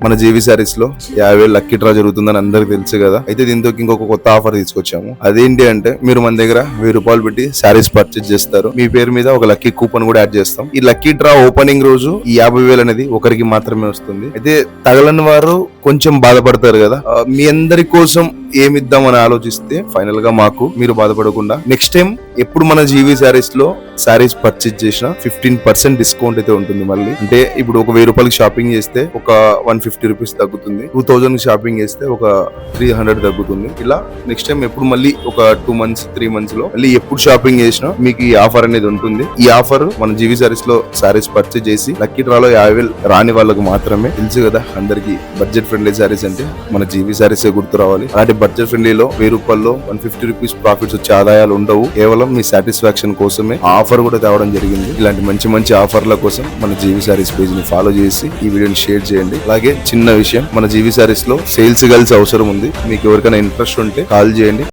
మన జీవి సారీస్ లో 50,000 lucky draw జరుగుతుందని అందరికి తెలుసు కదా. అయితే దీంతో ఇంకొక కొత్త ఆఫర్ తీసుకొచ్చాము. అదేంటి అంటే మీరు మన దగ్గర 1000 రూపాయలు పెట్టి సారీస్ పర్చేజ్ చేస్తారు, మీ పేరు మీద ఒక లక్కీ కూపన్ కూడా యాడ్ చేస్తాం. ఈ లక్కీ డ్రా ఓపెనింగ్ రోజు ఈ 50,000 అనేది ఒకరికి మాత్రమే వస్తుంది. అయితే తగలని వారు కొంచెం బాధపడతారు కదా. మీ అందరి కోసం ఏమిద్దామని ఆలోచిస్తే ఫైనల్ గా మాకు మీరు బాధపడకుండా నెక్స్ట్ టైం ఎప్పుడు మన జీవి సారీస్ లో సారీస్ పర్చేజ్ చేసిన 15% డిస్కౌంట్ అయితే ఉంటుంది. మళ్ళీ అంటే ఇప్పుడు ఒక 1000 రూపాయలకి షాపింగ్ చేస్తే ఒక 150 రూపీస్ తగ్గుతుంది, 2000 షాపింగ్ చేస్తే ఒక 300 తగ్గుతుంది. ఇలా నెక్స్ట్ టైం ఎప్పుడు మళ్ళీ ఒక 2 months 3 months లో మళ్ళీ ఎప్పుడు షాపింగ్ చేసినా మీకు ఈ ఆఫర్ అనేది ఉంటుంది. ఈ ఆఫర్ మన జీవి సారీస్ లో సారీస్ పర్చేజ్ చేసి లక్కీ డ్రాలో 50,000 రాని వాళ్ళకు మాత్రమే. తెలుసు కదా అందరికి బడ్జెట్ ఫ్రెండ్లీ సారీస్ అంటే మన జీవి సారీస్ గుర్తు రావాలి. అలాంటి బడ్జెట్ ఫ్రెండ్లీలో 1000 రూపాయల్లో 150 రూపీస్ ప్రాఫిట్స్ వచ్చే ఆదాయాలు ఉండవు. కేవలం మీ సాటిస్ఫాక్షన్ కోసమే ఆఫర్ కూడా తేవడం జరిగింది. ఇలాంటి మంచి మంచి ఆఫర్ల కోసం మన జీవి సారీస్ పేజ్ ని ఫాలో చేసి ఈ వీడియోని షేర్ చేయండి. అలాగే చిన్న విషయం, మన జీవి సారీస్ లో సేల్స్ గర్ల్స్ అవసరం ఉంది. మీకు ఎవరికైనా ఇంట్రెస్ట్ ఉంటే కాల్ చేయండి.